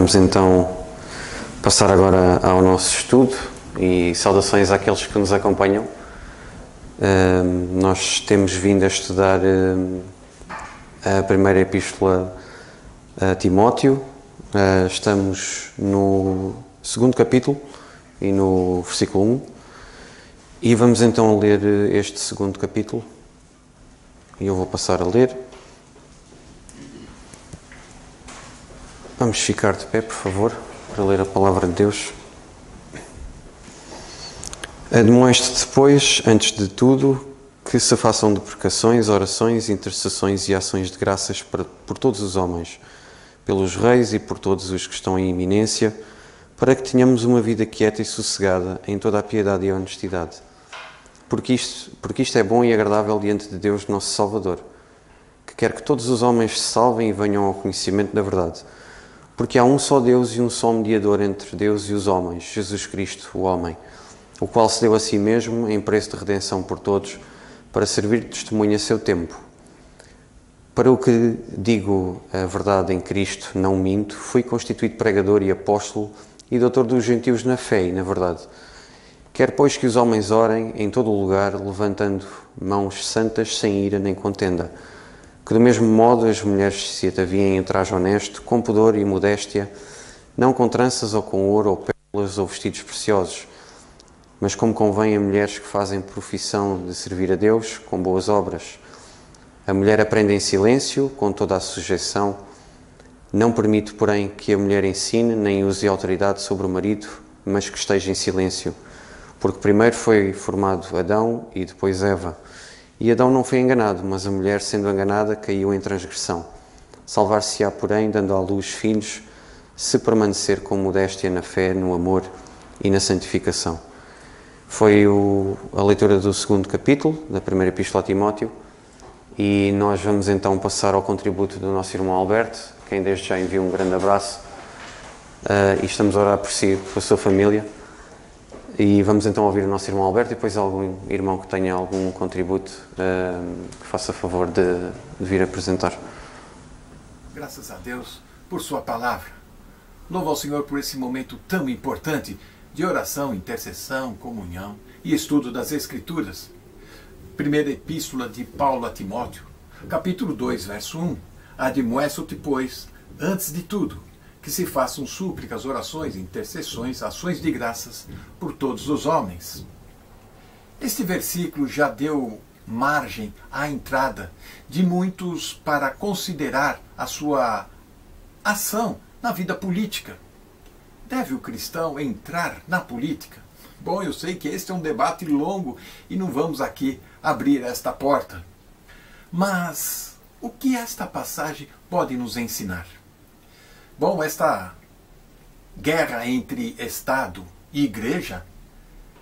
Vamos então passar agora ao nosso estudo e saudações àqueles que nos acompanham. Nós temos vindo a estudar a primeira epístola a Timóteo. Estamos no segundo capítulo e no versículo 1 e vamos então ler este segundo capítulo e eu vou passar a ler. Vamos ficar de pé, por favor, para ler a palavra de Deus. Admoeste depois, antes de tudo, que se façam deprecações, orações, intercessões e ações de graças por todos os homens, pelos reis e por todos os que estão em iminência, para que tenhamos uma vida quieta e sossegada em toda a piedade e a honestidade. Porque isto é bom e agradável diante de Deus, nosso Salvador, que quer que todos os homens se salvem e venham ao conhecimento da verdade. Porque há um só Deus e um só mediador entre Deus e os homens, Jesus Cristo, o homem, o qual se deu a si mesmo em preço de redenção por todos, para servir de testemunho a seu tempo. Para o que digo a verdade em Cristo, não minto, fui constituído pregador e apóstolo e doutor dos gentios na fé e na verdade. Quer, pois, que os homens orem em todo o lugar, levantando mãos santas, sem ira nem contenda. Que do mesmo modo as mulheres se ataviem em traje honesto, com pudor e modéstia, não com tranças ou com ouro ou pérolas ou vestidos preciosos, mas como convém a mulheres que fazem profissão de servir a Deus com boas obras. A mulher aprende em silêncio, com toda a sujeição. Não permite, porém, que a mulher ensine nem use autoridade sobre o marido, mas que esteja em silêncio. Porque primeiro foi formado Adão e depois Eva. E Adão não foi enganado, mas a mulher, sendo enganada, caiu em transgressão. Salvar-se-á, porém, dando à luz filhos, se permanecer com modéstia na fé, no amor e na santificação. Foi a leitura do segundo capítulo da primeira epístola a Timóteo e nós vamos então passar ao contributo do nosso irmão Alberto, quem desde já envia um grande abraço e estamos a orar por si, pela sua família. E vamos então ouvir o nosso irmão Alberto e depois algum irmão que tenha algum contributo que faça favor de vir apresentar. Graças a Deus por sua palavra. Louvo ao Senhor por esse momento tão importante de oração, intercessão, comunhão e estudo das Escrituras. Primeira epístola de Paulo a Timóteo, capítulo 2, verso 1. Admoesto-te, pois, antes de tudo, que se façam súplicas, orações, intercessões, ações de graças por todos os homens. Este versículo já deu margem à entrada de muitos para considerar a sua ação na vida política. Deve o cristão entrar na política? Bom, eu sei que este é um debate longo e não vamos aqui abrir esta porta. Mas o que esta passagem pode nos ensinar? Bom, esta guerra entre Estado e Igreja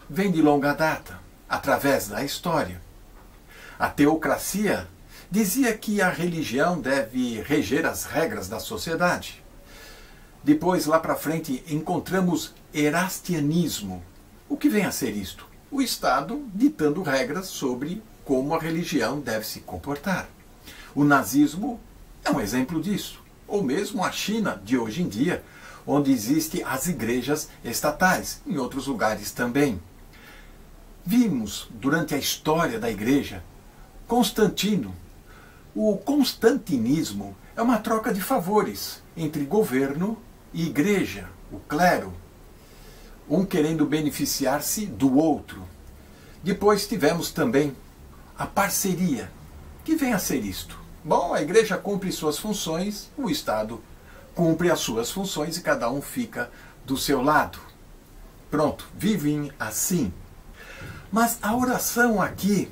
vem de longa data, através da história. A teocracia dizia que a religião deve reger as regras da sociedade. Depois, lá para frente, encontramos erastianismo. O que vem a ser isto? O Estado ditando regras sobre como a religião deve se comportar. O nazismo é um exemplo disso. Ou mesmo a China de hoje em dia, onde existem as igrejas estatais, em outros lugares também. Vimos, durante a história da igreja, Constantino. O constantinismo é uma troca de favores entre governo e igreja, o clero, um querendo beneficiar-se do outro. Depois tivemos também a parceria. Que vem a ser isto? Bom, a igreja cumpre suas funções, o Estado cumpre as suas funções e cada um fica do seu lado. Pronto, vivem assim. Mas a oração aqui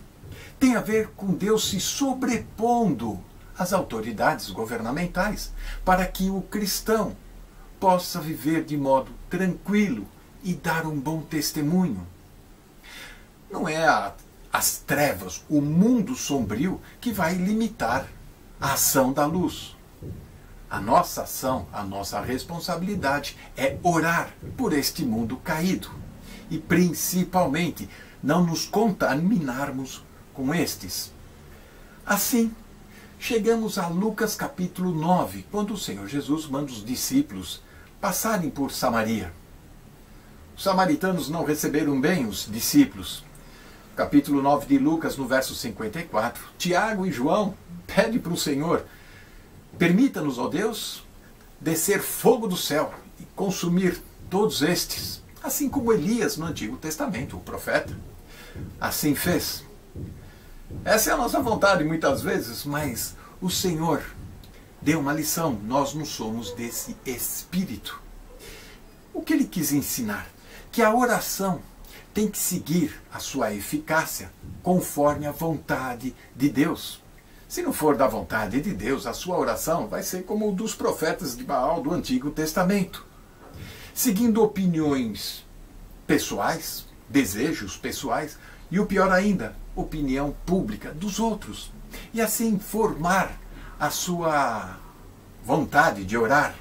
tem a ver com Deus se sobrepondo às autoridades governamentais para que o cristão possa viver de modo tranquilo e dar um bom testemunho. Não é as trevas, o mundo sombrio que vai limitar a ação da luz. A nossa ação, a nossa responsabilidade é orar por este mundo caído e principalmente não nos contaminarmos com estes. Assim, chegamos a Lucas capítulo 9, quando o Senhor Jesus manda os discípulos passarem por Samaria. Os samaritanos não receberam bem os discípulos. Capítulo 9 de Lucas, no verso 54, Tiago e João pedem para o Senhor: permita-nos, ó Deus, descer fogo do céu e consumir todos estes, assim como Elias no Antigo Testamento, o profeta. Assim fez. Essa é a nossa vontade muitas vezes, mas o Senhor deu uma lição. Nós não somos desse espírito. O que ele quis ensinar? Que a oração tem que seguir a sua eficácia conforme a vontade de Deus. Se não for da vontade de Deus, a sua oração vai ser como o dos profetas de Baal do Antigo Testamento, seguindo opiniões pessoais, desejos pessoais e, o pior ainda, opinião pública dos outros. E assim formar a sua vontade de orar.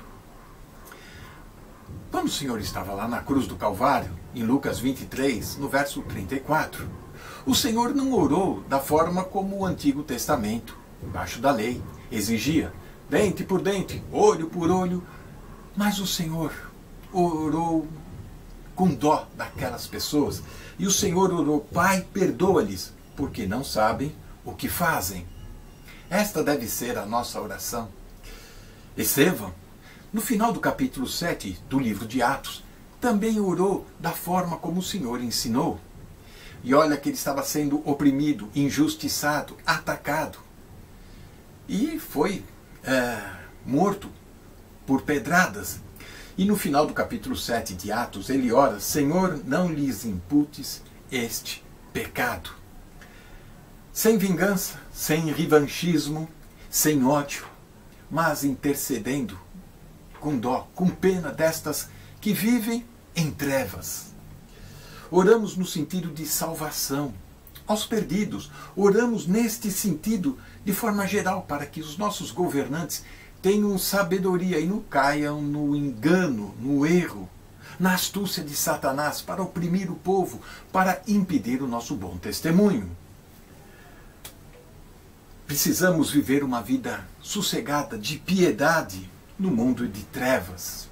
Quando o Senhor estava lá na cruz do Calvário, em Lucas 23, no verso 34, o Senhor não orou da forma como o Antigo Testamento, embaixo da lei, exigia, dente por dente, olho por olho, mas o Senhor orou com dó daquelas pessoas, e o Senhor orou: Pai, perdoa-lhes, porque não sabem o que fazem. Esta deve ser a nossa oração. Estevão, no final do capítulo 7 do livro de Atos, também orou da forma como o Senhor ensinou. E olha que ele estava sendo oprimido, injustiçado, atacado. E foi morto por pedradas. E no final do capítulo 7 de Atos, ele ora: Senhor, não lhes imputes este pecado. Sem vingança, sem revanchismo, sem ódio, mas intercedendo com dó, com pena destas que vivem em trevas. Oramos no sentido de salvação aos perdidos. Oramos neste sentido de forma geral, para que os nossos governantes tenham sabedoria e não caiam no engano, no erro, na astúcia de Satanás para oprimir o povo, para impedir o nosso bom testemunho. Precisamos viver uma vida sossegada, de piedade, no mundo de trevas.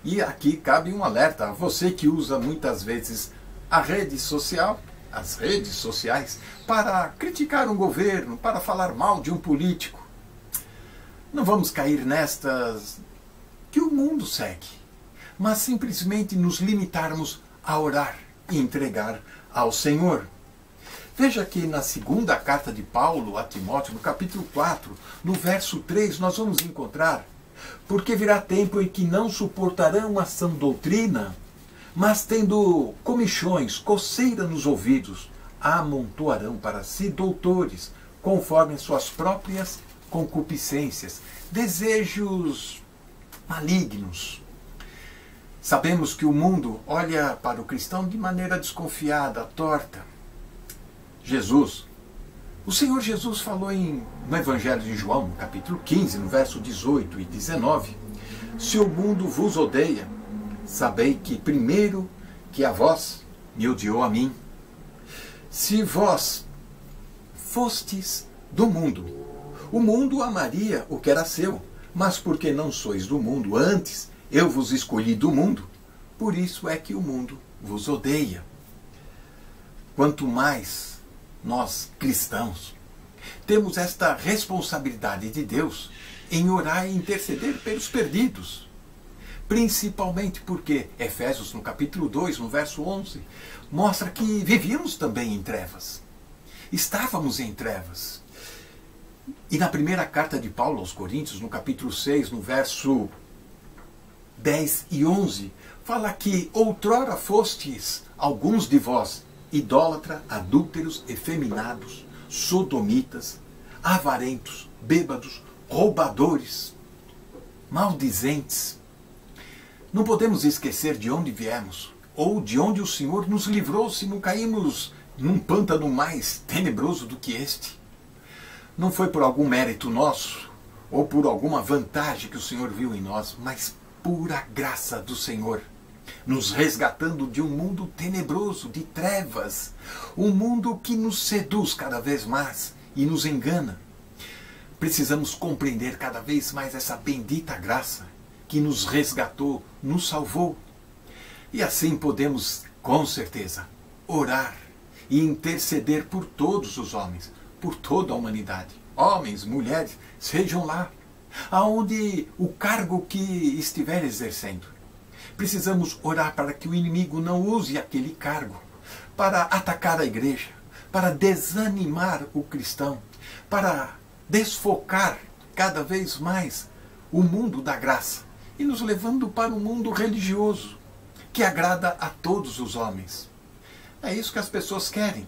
E aqui cabe um alerta a você que usa muitas vezes a rede social, as redes sociais, para criticar um governo, para falar mal de um político. Não vamos cair nestas que o mundo segue, mas simplesmente nos limitarmos a orar e entregar ao Senhor. Veja que na segunda carta de Paulo a Timóteo, no capítulo 4, no verso 3, nós vamos encontrar: porque virá tempo em que não suportarão a sã doutrina, mas tendo comichões, coceira nos ouvidos, amontoarão para si doutores, conforme as suas próprias concupiscências, desejos malignos. Sabemos que o mundo olha para o cristão de maneira desconfiada, torta. O Senhor Jesus falou no Evangelho de João, no capítulo 15, no verso 18 e 19, se o mundo vos odeia, sabei que primeiro que a vós me odiou a mim. Se vós fostes do mundo, o mundo amaria o que era seu, mas porque não sois do mundo, antes eu vos escolhi do mundo, por isso é que o mundo vos odeia. Quanto mais nós, cristãos, temos esta responsabilidade de Deus em orar e interceder pelos perdidos. Principalmente porque Efésios, no capítulo 2, no verso 11, mostra que vivíamos também em trevas. Estávamos em trevas. E na primeira carta de Paulo aos Coríntios, no capítulo 6, no verso 10 e 11, fala que outrora fostes alguns de vós idólatra, adúlteros, efeminados, sodomitas, avarentos, bêbados, roubadores, maldizentes. Não podemos esquecer de onde viemos, ou de onde o Senhor nos livrou, se não caímos num pântano mais tenebroso do que este. Não foi por algum mérito nosso, ou por alguma vantagem que o Senhor viu em nós, mas pura graça do Senhor, nos resgatando de um mundo tenebroso, de trevas, um mundo que nos seduz cada vez mais e nos engana. Precisamos compreender cada vez mais essa bendita graça que nos resgatou, nos salvou. E assim podemos, com certeza, orar e interceder por todos os homens, por toda a humanidade. Homens, mulheres, sejam lá, aonde o cargo que estiver exercendo. Precisamos orar para que o inimigo não use aquele cargo para atacar a igreja, para desanimar o cristão, para desfocar cada vez mais o mundo da graça e nos levando para um mundo religioso que agrada a todos os homens. É isso que as pessoas querem,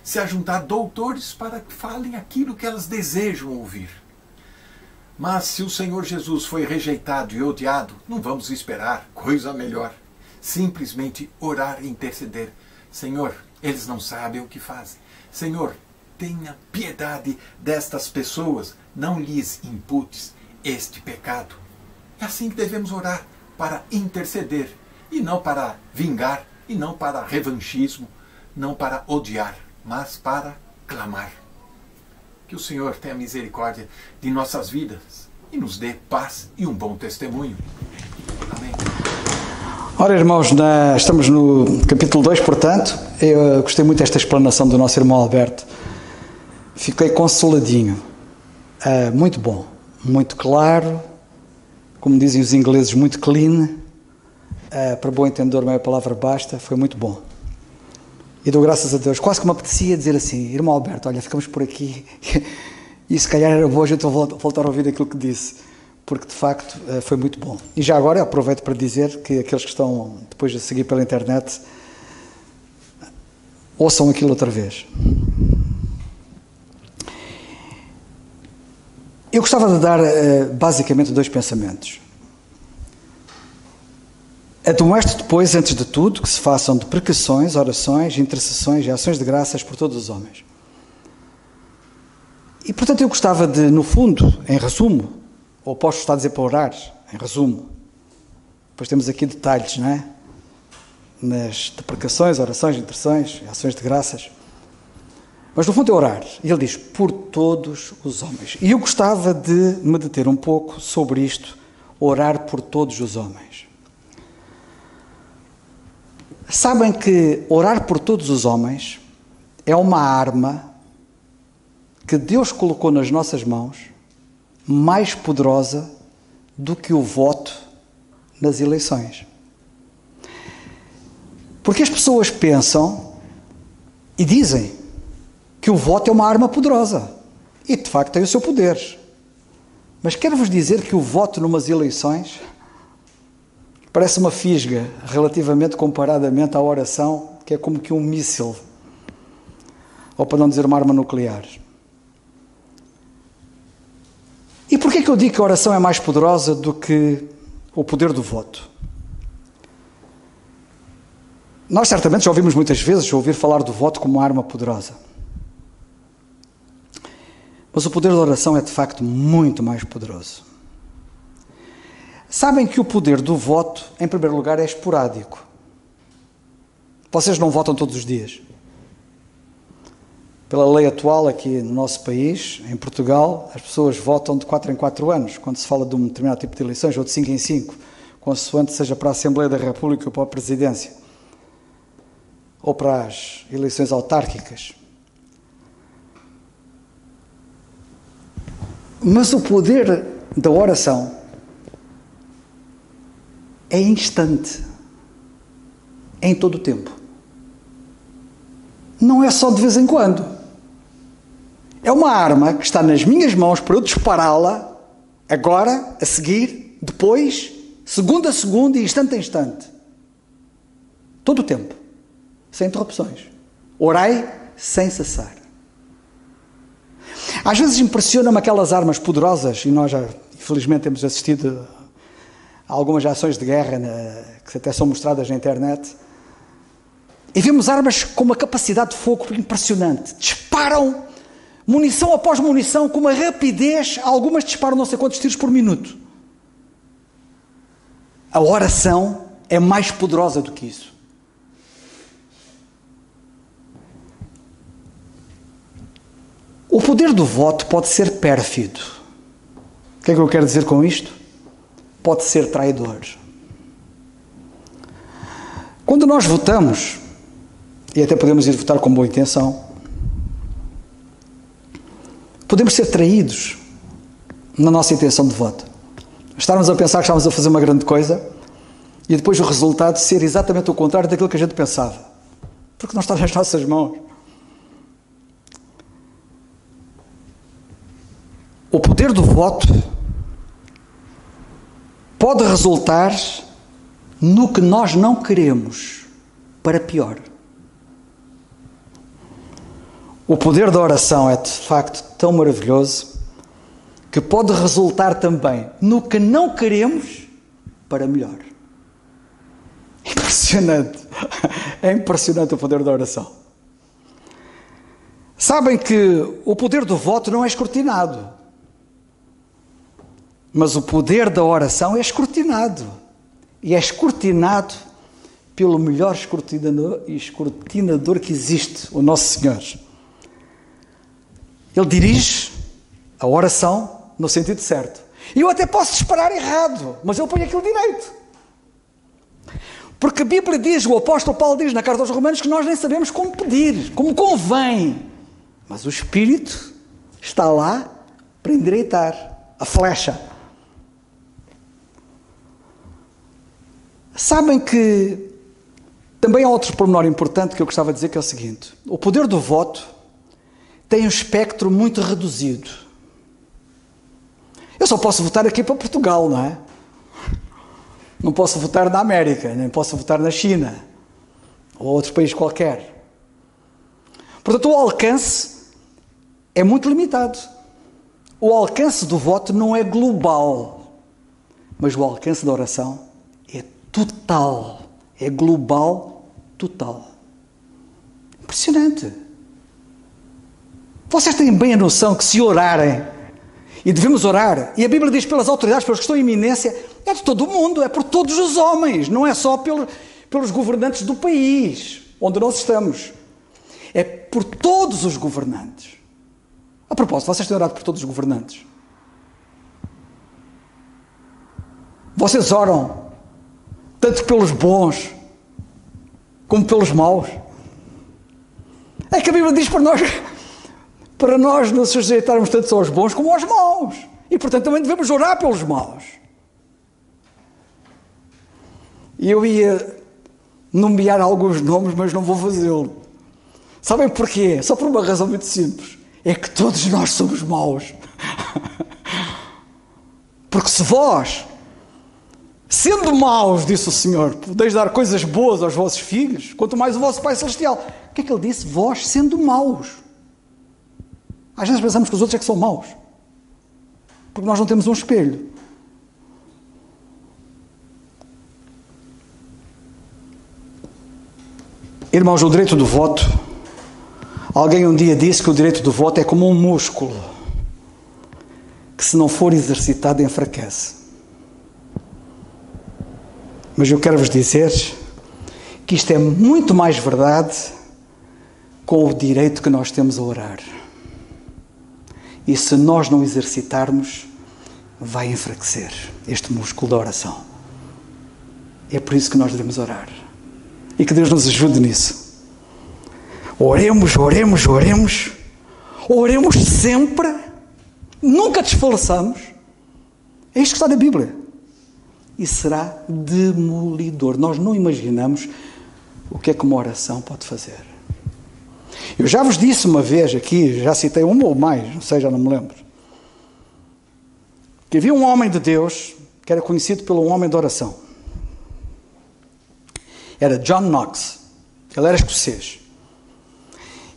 se ajuntar doutores para que falem aquilo que elas desejam ouvir. Mas se o Senhor Jesus foi rejeitado e odiado, não vamos esperar coisa melhor. Simplesmente orar e interceder. Senhor, eles não sabem o que fazem. Senhor, tenha piedade destas pessoas, não lhes imputes este pecado. É assim que devemos orar, para interceder, e não para vingar, e não para revanchismo, não para odiar, mas para clamar. Que o Senhor tenha misericórdia de nossas vidas e nos dê paz e um bom testemunho. Amém. Ora, irmãos, estamos no capítulo 2, portanto. Eu gostei muito desta explanação do nosso irmão Alberto. Fiquei consoladinho. Muito bom, muito claro, como dizem os ingleses, muito clean. Para bom entendedor, meia palavra basta. Foi muito bom. E dou graças a Deus. Quase que me apetecia dizer assim: irmão Alberto, olha, ficamos por aqui. E se calhar era bom a gente voltar a ouvir aquilo que disse, porque de facto foi muito bom. E já agora aproveito para dizer que aqueles que estão depois a seguir pela internet ouçam aquilo outra vez. Eu gostava de dar basicamente dois pensamentos. Admoeste depois, antes de tudo, que se façam de precações, orações, intercessões e ações de graças por todos os homens. E, portanto, eu gostava de, no fundo, em resumo, ou posso estar a dizer para orar, em resumo, depois temos aqui detalhes, não é? Nas deprecações, orações, intercessões e ações de graças. Mas, no fundo, é orar. E ele diz, por todos os homens. E eu gostava de me deter um pouco sobre isto, orar por todos os homens. Sabem que orar por todos os homens é uma arma que Deus colocou nas nossas mãos mais poderosa do que o voto nas eleições. Porque as pessoas pensam e dizem que o voto é uma arma poderosa. E, de facto, tem o seu poder. Mas quero-vos dizer que o voto numas eleições parece uma fisga, relativamente, comparadamente à oração, que é como que um míssil, ou para não dizer uma arma nuclear. E porquê que eu digo que a oração é mais poderosa do que o poder do voto? Nós certamente já ouvimos muitas vezes ouvir falar do voto como uma arma poderosa. Mas o poder da oração é de facto muito mais poderoso. Sabem que o poder do voto, em primeiro lugar, é esporádico. Vocês não votam todos os dias. Pela lei atual aqui no nosso país, em Portugal, as pessoas votam de 4 em 4 anos, quando se fala de um determinado tipo de eleições, ou de 5 em 5, consoante seja para a Assembleia da República ou para a Presidência, ou para as eleições autárquicas. Mas o poder da oração é instante, é em todo o tempo. Não é só de vez em quando. É uma arma que está nas minhas mãos para eu dispará-la agora, a seguir, depois, segundo a segundo e instante a instante. Todo o tempo, sem interrupções. Orai sem cessar. Às vezes impressionam-me aquelas armas poderosas, e nós já, infelizmente, temos assistido a algumas ações de guerra que até são mostradas na internet, e vemos armas com uma capacidade de fogo impressionante. Disparam munição após munição com uma rapidez, algumas disparam não sei quantos tiros por minuto. A oração é mais poderosa do que isso. O poder do voto pode ser pérfido. O que é que eu quero dizer com isto? pode ser traidor. Quando nós votamos, e até podemos ir votar com boa intenção, podemos ser traídos na nossa intenção de voto. Estarmos a pensar que estávamos a fazer uma grande coisa e depois o resultado ser exatamente o contrário daquilo que a gente pensava. Porque não está nas nossas mãos. O poder do voto pode resultar no que nós não queremos, para pior. O poder da oração é de facto tão maravilhoso que pode resultar também no que não queremos, para melhor. Impressionante. É impressionante o poder da oração. Sabem que o poder do voto não é escrutinado, mas o poder da oração é escrutinado. E é escrutinado pelo melhor escrutinador que existe, o Nosso Senhor. Ele dirige a oração no sentido certo. E eu até posso disparar errado, mas ele põe aquilo direito. Porque a Bíblia diz, o apóstolo Paulo diz na carta aos Romanos, que nós nem sabemos como pedir, como convém. Mas o Espírito está lá para endireitar a flecha. Sabem que também há outro pormenor importante que eu gostava de dizer, que é o seguinte: o poder do voto tem um espectro muito reduzido. Eu só posso votar aqui para Portugal, não é? Não posso votar na América, nem posso votar na China ou outro país qualquer. Portanto, o alcance é muito limitado. O alcance do voto não é global, mas o alcance da oração é total, é global, total. Impressionante. Vocês têm bem a noção que se orarem, e devemos orar, e a Bíblia diz pelas autoridades, pelos que estão em iminência, é de todo o mundo, é por todos os homens, não é só pelos governantes do país onde nós estamos, é por todos os governantes. A propósito, vocês têm orado por todos os governantes? Vocês oram tanto pelos bons como pelos maus? É que a Bíblia diz para nós nos sujeitarmos tanto aos bons como aos maus. E, portanto, também devemos orar pelos maus. E eu ia nomear alguns nomes, mas não vou fazê-lo. Sabem porquê? Só por uma razão muito simples. É que todos nós somos maus. Porque se vós, sendo maus, disse o Senhor, podeis dar coisas boas aos vossos filhos, quanto mais o vosso Pai Celestial. O que é que Ele disse? Vós, sendo maus. Às vezes pensamos que os outros é que são maus, porque nós não temos um espelho. Irmãos, o direito do voto, alguém um dia disse que o direito do voto é como um músculo, que se não for exercitado enfraquece. Mas eu quero vos dizer que isto é muito mais verdade com o direito que nós temos a orar. E se nós não exercitarmos, vai enfraquecer este músculo da oração. É por isso que nós devemos orar. E que Deus nos ajude nisso. Oremos, oremos, oremos. Oremos sempre. Nunca desfaleçamos. É isto que está na Bíblia. E será demolidor. Nós não imaginamos o que é que uma oração pode fazer. Eu já vos disse uma vez aqui, já citei uma ou mais, não sei, já não me lembro, que havia um homem de Deus que era conhecido pelo homem de oração. Era John Knox. Ele era escocês.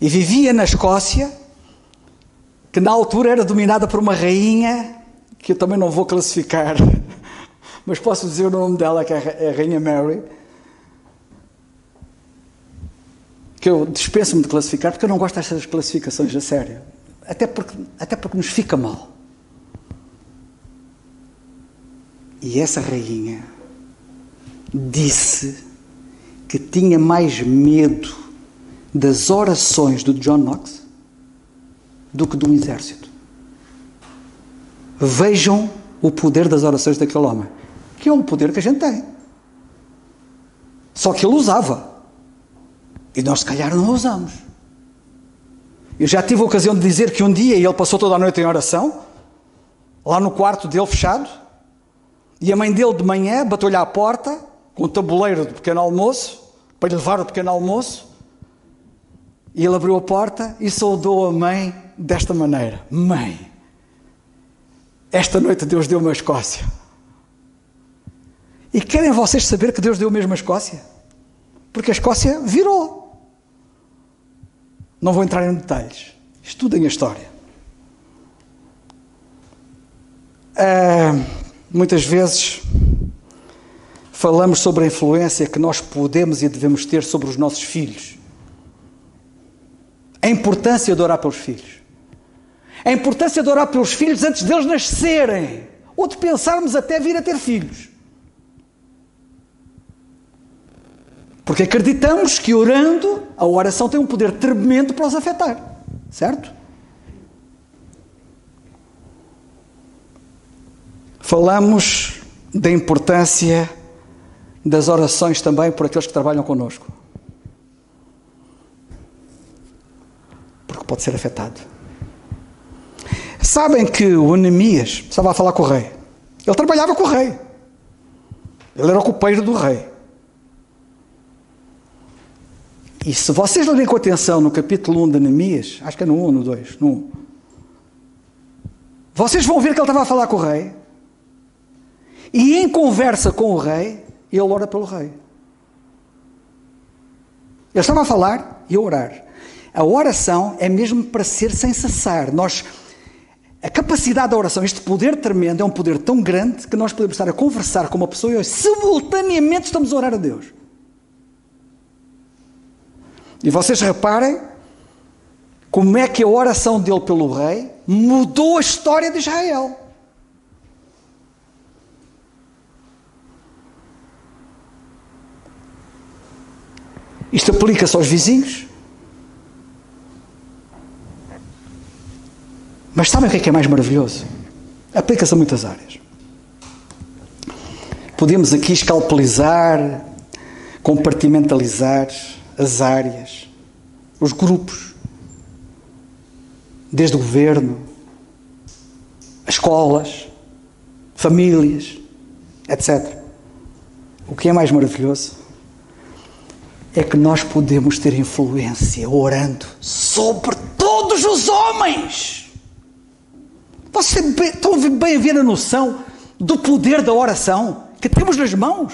E vivia na Escócia, que na altura era dominada por uma rainha, que eu também não vou classificar, mas posso dizer o nome dela, que é a Rainha Mary, que eu dispenso-me de classificar, porque eu não gosto destas classificações, a sério. Até porque nos fica mal. E essa rainha disse que tinha mais medo das orações do John Knox do que de um exército. Vejam o poder das orações daquele homem. que é um poder que a gente tem. Só que ele usava. E nós, se calhar, não usamos. Eu já tive a ocasião de dizer que um dia ele passou toda a noite em oração, lá no quarto dele fechado, e a mãe dele de manhã bateu-lhe à porta, com o tabuleiro do pequeno almoço, para lhe levar o pequeno almoço, e ele abriu a porta e saudou a mãe desta maneira: Mãe, esta noite Deus deu-me a Escócia. E querem vocês saber que Deus deu mesmo a Escócia? Porque a Escócia virou. Não vou entrar em detalhes. Estudem a história. Muitas vezes falamos sobre a influência que nós podemos e devemos ter sobre os nossos filhos. A importância de orar pelos filhos. A importância de orar pelos filhos antes deles nascerem. Ou de pensarmos até vir a ter filhos. Porque acreditamos que orando, a oração tem um poder tremendo para os afetar. Certo? Falamos da importância das orações também por aqueles que trabalham connosco. Porque pode ser afetado. Sabem que o Neemias estava a falar com o rei. Ele trabalhava com o rei. Ele era o copeiro do rei. E se vocês lerem com atenção no capítulo 1 de Neemias, acho que é no 1 ou no 2, no 1, vocês vão ver que ele estava a falar com o rei, e em conversa com o rei, ele ora pelo rei. Ele estava a falar e a orar. A oração é mesmo para ser sem cessar. A capacidade da oração, este poder tremendo, é um poder tão grande que nós podemos estar a conversar com uma pessoa e simultaneamente estamos a orar a Deus. E vocês reparem como é que a oração dele pelo rei mudou a história de Israel. Isto aplica-se aos vizinhos. Mas sabem o que é mais maravilhoso? Aplica-se a muitas áreas. Podemos aqui escalpelizar, compartimentalizar as áreas, os grupos, desde o governo, as escolas, famílias, etc. O que é mais maravilhoso é que nós podemos ter influência orando sobre todos os homens. Vocês estão bem a ver a noção do poder da oração que temos nas mãos?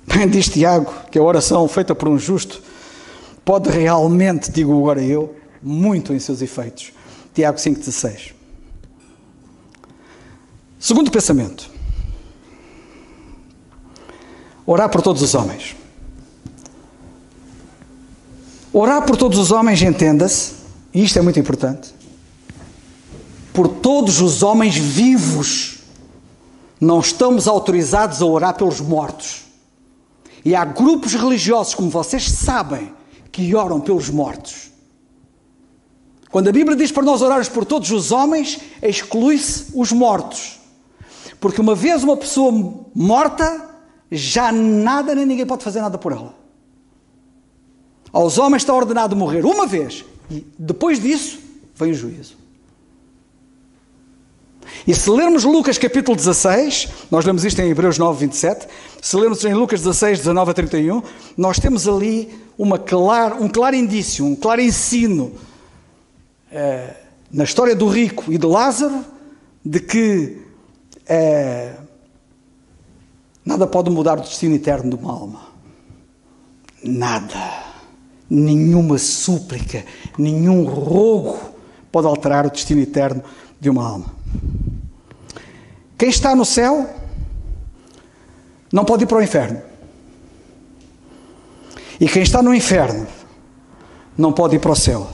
Bem, diz Tiago que a oração feita por um justo pode realmente, digo agora eu, muito em seus efeitos. Tiago 5,16. Segundo pensamento. Orar por todos os homens. Orar por todos os homens, entenda-se, e isto é muito importante, por todos os homens vivos. Não estamos autorizados a orar pelos mortos. E há grupos religiosos, como vocês sabem, que oram pelos mortos. Quando a Bíblia diz para nós orarmos por todos os homens, exclui-se os mortos. Porque uma vez uma pessoa morta, já nada nem ninguém pode fazer nada por ela. Aos homens está ordenado morrer uma vez. E depois disso, vem o juízo. E se lermos Lucas capítulo 16, nós lemos isto em Hebreus 9, 27, se lermos em Lucas 16, 19 a 31, nós temos ali um claro indício, um claro ensino na história do rico e de Lázaro, de que nada pode mudar o destino eterno de uma alma. Nada. Nenhuma súplica, nenhum rogo pode alterar o destino eterno de uma alma. Quem está no céu não pode ir para o inferno. E quem está no inferno não pode ir para o céu.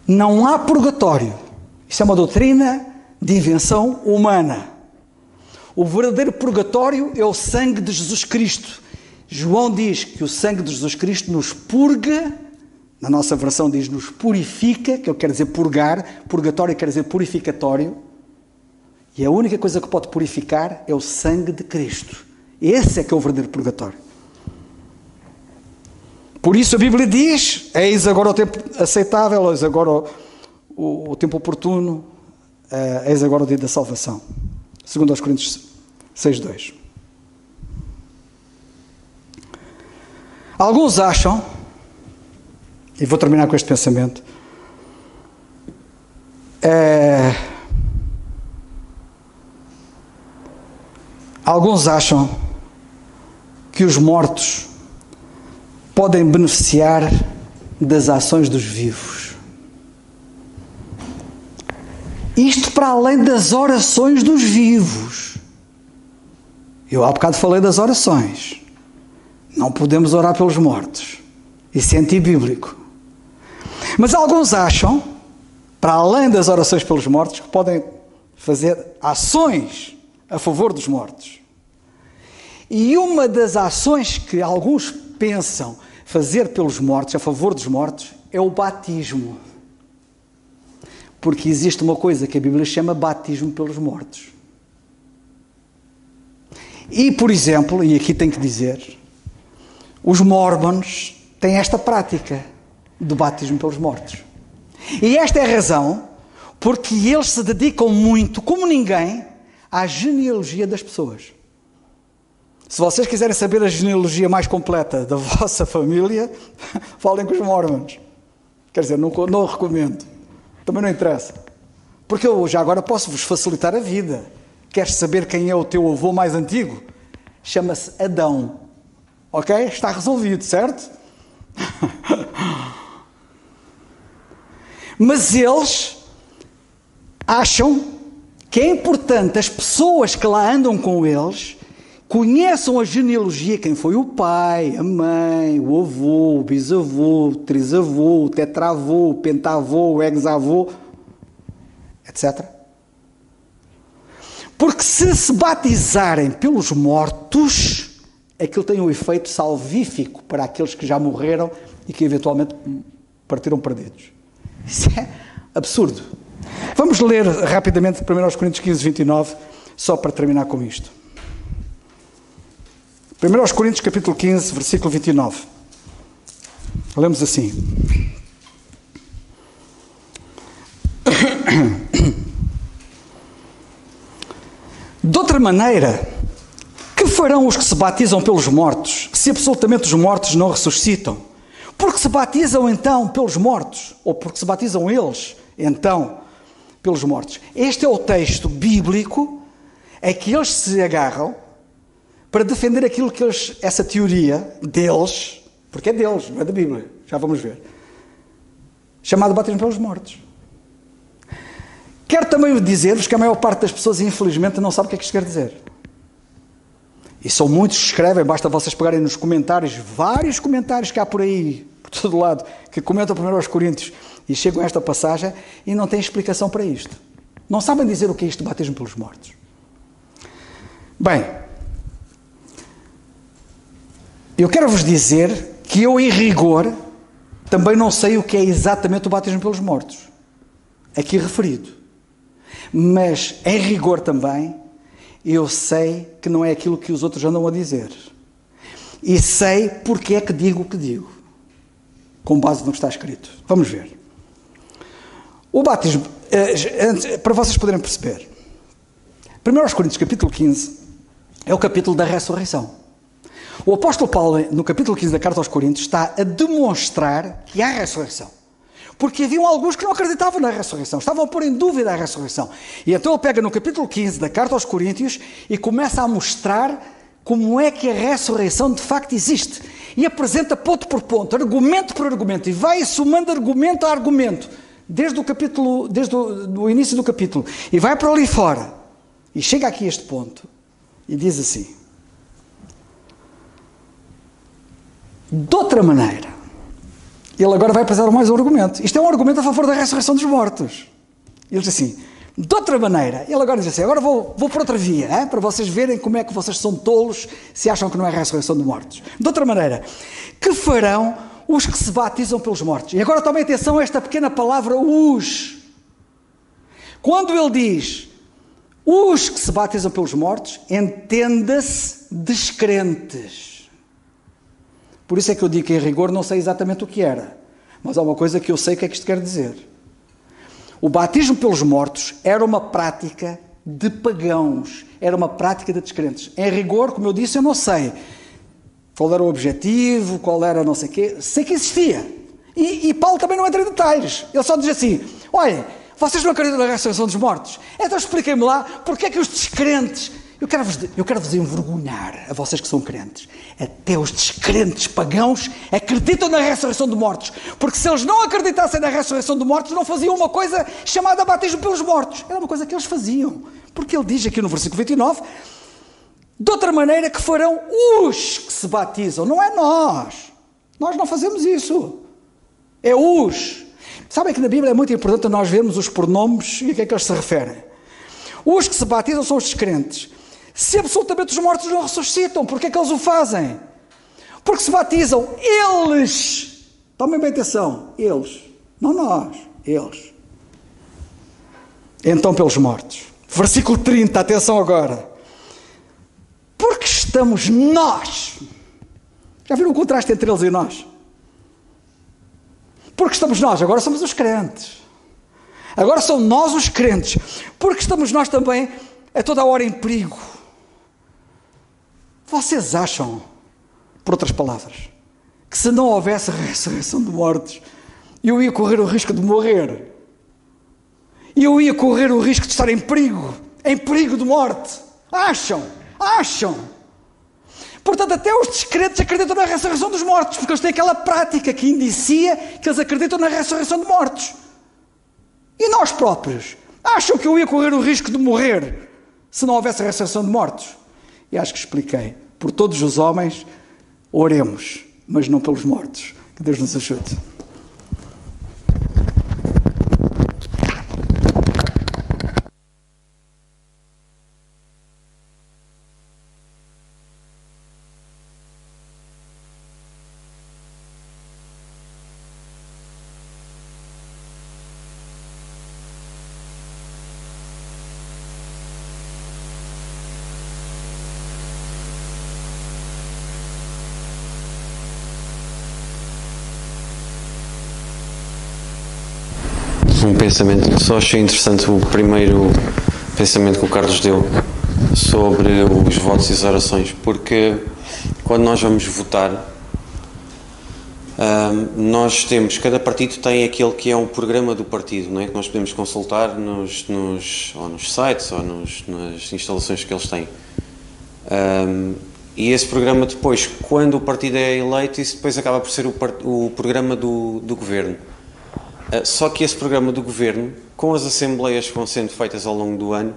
Não há purgatório. Isso é uma doutrina de invenção humana. O verdadeiro purgatório é o sangue de Jesus Cristo. João diz que o sangue de Jesus Cristo nos purga Na nossa versão diz-nos purifica, que quer dizer purgar, purgatório quer dizer purificatório, e a única coisa que pode purificar é o sangue de Cristo. Esse é que é o verdadeiro purgatório. Por isso a Bíblia diz, eis agora o tempo aceitável, eis agora o tempo oportuno, eis agora o dia da salvação. Segundo aos Coríntios 6:2. Alguns acham, e vou terminar com este pensamento, alguns acham que os mortos podem beneficiar das ações dos vivos. Isto para além das orações dos vivos. Eu há bocado falei das orações. Não podemos orar pelos mortos. Isso é antibíblico. Mas alguns acham, para além das orações pelos mortos, que podem fazer ações a favor dos mortos. E uma das ações que alguns pensam fazer pelos mortos, a favor dos mortos, é o batismo. Porque existe uma coisa que a Bíblia chama batismo pelos mortos. E, por exemplo, e aqui tenho que dizer, os mormons têm esta prática do batismo pelos mortos. E esta é a razão porque eles se dedicam muito, como ninguém, à genealogia das pessoas. Se vocês quiserem saber a genealogia mais completa da vossa família, falem com os mormons. Quer dizer, não recomendo. Também não interessa. Porque eu já agora posso vos facilitar a vida. Queres saber quem é o teu avô mais antigo? Chama-se Adão. Ok? Está resolvido, certo? Mas eles acham que é importante as pessoas que lá andam com eles conheçam a genealogia, quem foi o pai, a mãe, o avô, o bisavô, o trisavô, o tetravô, o pentavô, o hexavô, etc. Porque se batizarem pelos mortos, aquilo tem um efeito salvífico para aqueles que já morreram e que eventualmente partiram perdidos. Isso é absurdo. Vamos ler rapidamente 1 Coríntios 15:29, só para terminar com isto. 1 Coríntios capítulo 15, versículo 29. Lemos assim. De outra maneira, que farão os que se batizam pelos mortos, se absolutamente os mortos não ressuscitam? Porque se batizam então pelos mortos, ou porque se batizam eles então pelos mortos. Este é o texto bíblico a que eles se agarram para defender aquilo que eles, essa teoria deles, porque é deles, não é da Bíblia, já vamos ver, chamado batismo pelos mortos. Quero também dizer-vos que a maior parte das pessoas, infelizmente, não sabe o que é que isto quer dizer. E são muitos que escrevem, basta vocês pegarem nos comentários, vários comentários que há por aí, por todo lado, que comentam 1 Coríntios e chegam a esta passagem e não têm explicação para isto. Não sabem dizer o que é isto de batismo pelos mortos. Bem, eu quero vos dizer que eu, em rigor, também não sei o que é exatamente o batismo pelos mortos, aqui referido. Mas, em rigor também, eu sei que não é aquilo que os outros andam a dizer. E sei porque é que digo o que digo, com base no que está escrito. Vamos ver. O batismo, para vocês poderem perceber, 1 Coríntios capítulo 15 é o capítulo da ressurreição. O apóstolo Paulo, no capítulo 15 da carta aos Coríntios, está a demonstrar que há ressurreição. Porque haviam alguns que não acreditavam na ressurreição, estavam a pôr em dúvida a ressurreição. E então ele pega no capítulo 15 da carta aos Coríntios e começa a mostrar como é que a ressurreição de facto existe. E apresenta ponto por ponto, argumento por argumento, e vai somando argumento a argumento, desde o início do capítulo, e vai para ali fora. E chega aqui a este ponto, e diz assim: de outra maneira, ele agora vai apresentar mais um argumento. Isto é um argumento a favor da ressurreição dos mortos. Ele diz assim: de outra maneira, ele agora diz assim, agora vou por outra via, para vocês verem como é que vocês são tolos se acham que não é ressurreição de mortos. De outra maneira, que farão os que se batizam pelos mortos. E agora tomem atenção a esta pequena palavra, os. Quando ele diz os que se batizam pelos mortos, entenda-se descrentes. Por isso é que eu digo que, em rigor, não sei exatamente o que era. Mas há uma coisa que eu sei o que é que isto quer dizer. O batismo pelos mortos era uma prática de pagãos. Era uma prática de descrentes. Em rigor, como eu disse, eu não sei qual era o objetivo, qual era não sei o quê. Sei que existia. E Paulo também não entra em detalhes. Ele só diz assim, olha, vocês não acreditam na ressurreição dos mortos? Então expliquem-me lá porque é que os descrentes... Eu quero vos envergonhar, a vocês que são crentes. Até os descrentes pagãos acreditam na ressurreição de mortos. Porque se eles não acreditassem na ressurreição de mortos, não faziam uma coisa chamada batismo pelos mortos. Era uma coisa que eles faziam. Porque ele diz aqui no versículo 29, de outra maneira que farão os que se batizam. Não é nós. Nós não fazemos isso. É os. Sabem que na Bíblia é muito importante nós vermos os pronomes e a que é que eles se referem. Os que se batizam são os descrentes. Se absolutamente os mortos não ressuscitam, porque é que eles o fazem? Porque se batizam eles. Tomem bem atenção. Eles. Não nós. Eles. Então pelos mortos. Versículo 30, atenção agora. Porque estamos nós. Já viram o contraste entre eles e nós? Porque estamos nós. Agora somos os crentes. Agora são nós os crentes. Porque estamos nós também a toda a hora em perigo. Vocês acham, por outras palavras, que se não houvesse ressurreição de mortos, eu ia correr o risco de morrer? Eu ia correr o risco de estar em perigo de morte? Acham? Portanto, até os descrentes acreditam na ressurreição dos mortos, porque eles têm aquela prática que indicia que eles acreditam na ressurreição de mortos. E nós próprios, acham que eu ia correr o risco de morrer se não houvesse ressurreição de mortos? E acho que expliquei. Por todos os homens, oremos, mas não pelos mortos. Que Deus nos ajude. Um pensamento, só achei interessante o primeiro pensamento que o Carlos deu sobre os votos e as orações, porque quando nós vamos votar, nós temos, cada partido tem aquele que é um programa do partido, não é? Que nós podemos consultar nos sites ou nas instalações que eles têm. E esse programa depois, quando o partido é eleito, isso depois acaba por ser o programa do governo. Só que esse programa do governo, com as assembleias que vão sendo feitas ao longo do ano,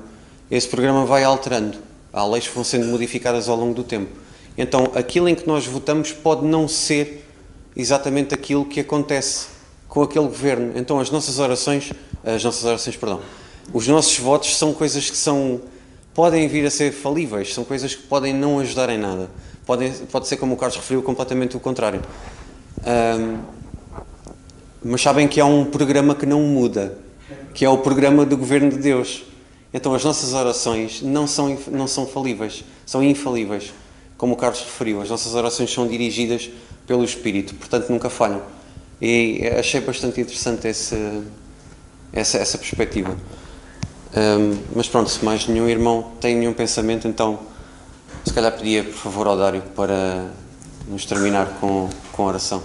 esse programa vai alterando. Há leis que vão sendo modificadas ao longo do tempo. Então, aquilo em que nós votamos pode não ser exatamente aquilo que acontece com aquele governo. Então, os nossos votos são coisas que podem vir a ser falíveis, são coisas que podem não ajudar em nada. Pode ser, como o Carlos referiu, completamente o contrário. Mas sabem que há um programa que não muda, que é o programa do Governo de Deus. Então as nossas orações não são falíveis, são infalíveis. Como o Carlos referiu, as nossas orações são dirigidas pelo Espírito, portanto nunca falham. E achei bastante interessante essa perspectiva. Mas pronto, se mais nenhum irmão tem nenhum pensamento, então se calhar pedia por favor ao Dário para nos terminar com oração.